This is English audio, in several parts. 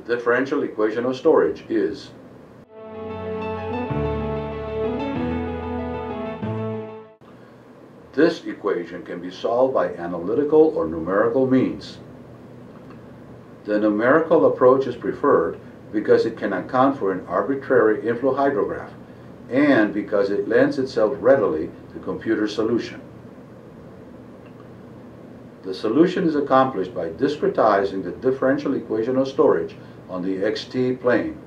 differential equation of storage is this equation can be solved by analytical or numerical means. The numerical approach is preferred because it can account for an arbitrary inflow hydrograph and because it lends itself readily to computer solution. The solution is accomplished by discretizing the differential equation of storage on the xt plane.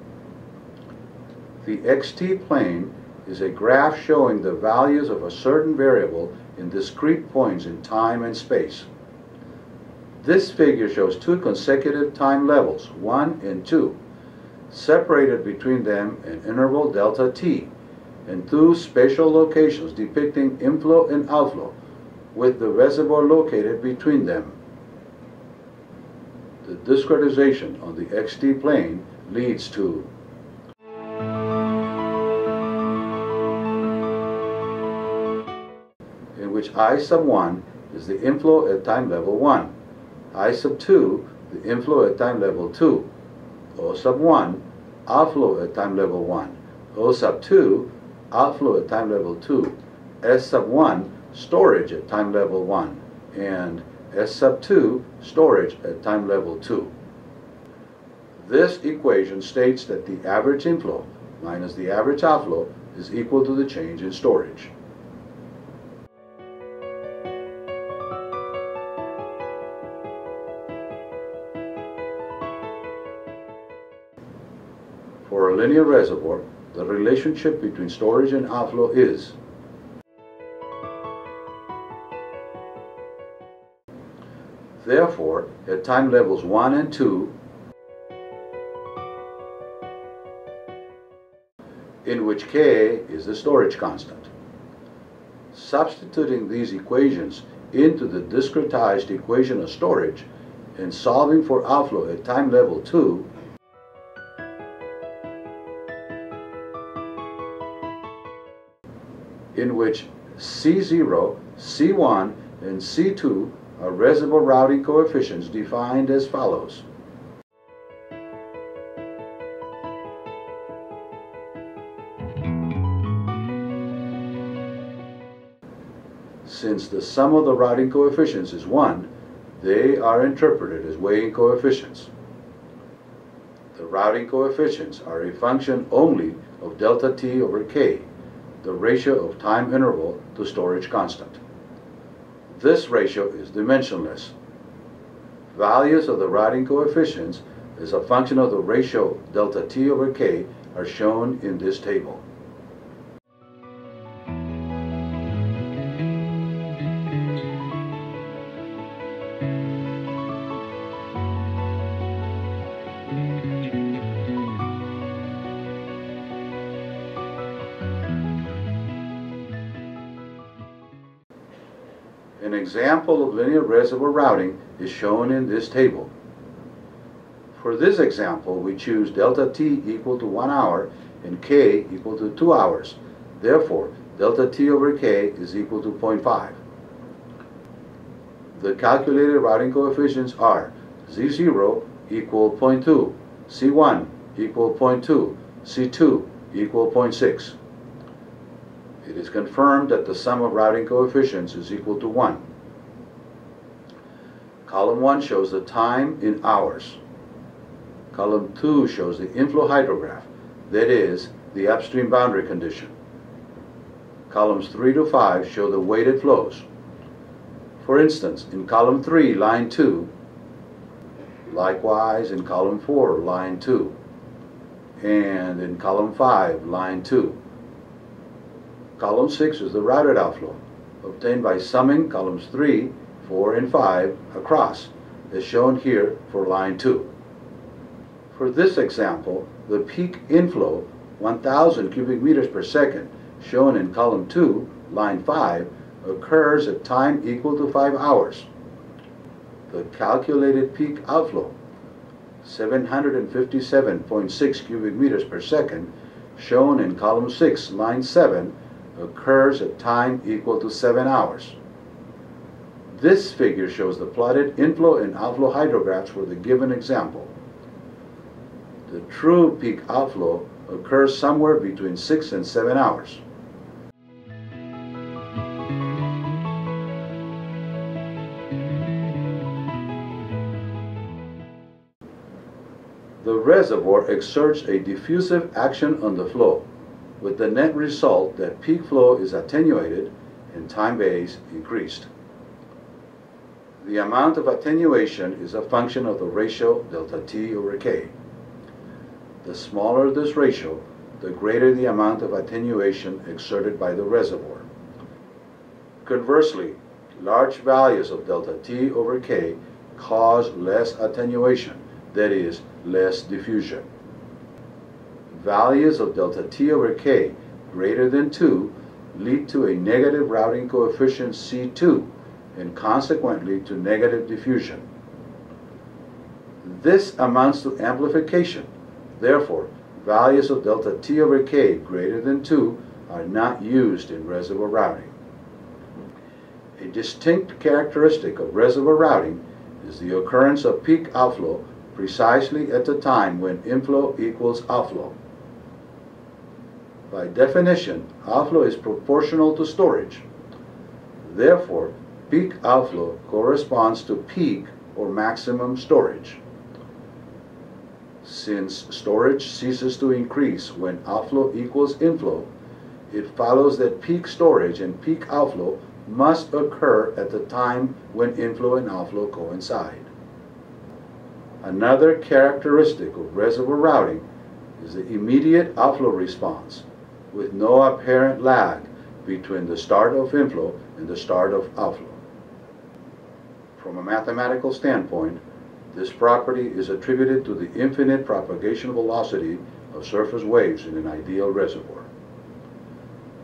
The xt plane is a graph showing the values of a certain variable in discrete points in time and space. This figure shows two consecutive time levels, 1 and 2, separated between them an interval delta t, and two spatial locations depicting inflow and outflow, with the reservoir located between them. The discretization on the xt plane leads to in which I sub 1 is the inflow at time level 1, I sub 2 the inflow at time level 2, O sub 1 outflow at time level 1, O sub 2 outflow at time level 2, S sub 1 storage at time level 1, and S sub 2 storage at time level 2. This equation states that the average inflow minus the average outflow is equal to the change in storage. For a linear reservoir, the relationship between storage and outflow is therefore, at time levels 1 and 2, in which K is the storage constant. Substituting these equations into the discretized equation of storage and solving for outflow at time level 2, in which C0, C1, and C2 are reservoir routing coefficients defined as follows. Since the sum of the routing coefficients is 1, they are interpreted as weighing coefficients. The routing coefficients are a function only of delta T over K, the ratio of time interval to storage constant. This ratio is dimensionless. Values of the routing coefficients as a function of the ratio delta T over K are shown in this table. An example of linear reservoir routing is shown in this table. For this example, we choose delta T equal to 1 hour and K equal to 2 hours. Therefore, delta T over K is equal to 0.5. The calculated routing coefficients are Z0 equal 0.2, C1 equal 0.2, C2 equal 0.6. It is confirmed that the sum of routing coefficients is equal to 1. Column 1 shows the time in hours. Column 2 shows the inflow hydrograph, that is, the upstream boundary condition. Columns 3 to 5 show the weighted flows. For instance, in column 3, line 2, likewise in column 4, line 2, and in column 5, line 2. Column 6 is the routed outflow, obtained by summing columns 3, 4, and 5 across, as shown here for line 2. For this example, the peak inflow, 1,000 cubic meters per second, shown in column 2, line 5, occurs at time equal to 5 hours. The calculated peak outflow, 757.6 cubic meters per second, shown in column 6, line 7, occurs at time equal to 7 hours. This figure shows the plotted inflow and outflow hydrographs for the given example. The true peak outflow occurs somewhere between 6 and 7 hours. The reservoir exerts a diffusive action on the flow, with the net result that peak flow is attenuated and time base increased. The amount of attenuation is a function of the ratio delta T over K. The smaller this ratio, the greater the amount of attenuation exerted by the reservoir. Conversely, large values of delta T over K cause less attenuation, that is, less diffusion. Values of delta T over K greater than 2 lead to a negative routing coefficient C2 and consequently to negative diffusion. This amounts to amplification. Therefore, values of delta T over K greater than 2 are not used in reservoir routing. A distinct characteristic of reservoir routing is the occurrence of peak outflow precisely at the time when inflow equals outflow. By definition, outflow is proportional to storage. Therefore, peak outflow corresponds to peak or maximum storage. Since storage ceases to increase when outflow equals inflow, it follows that peak storage and peak outflow must occur at the time when inflow and outflow coincide. Another characteristic of reservoir routing is the immediate outflow response, with no apparent lag between the start of inflow and the start of outflow. From a mathematical standpoint, this property is attributed to the infinite propagation velocity of surface waves in an ideal reservoir.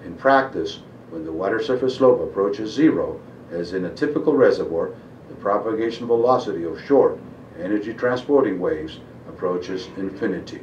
In practice, when the water surface slope approaches zero, as in a typical reservoir, the propagation velocity of short, energy transporting waves approaches infinity.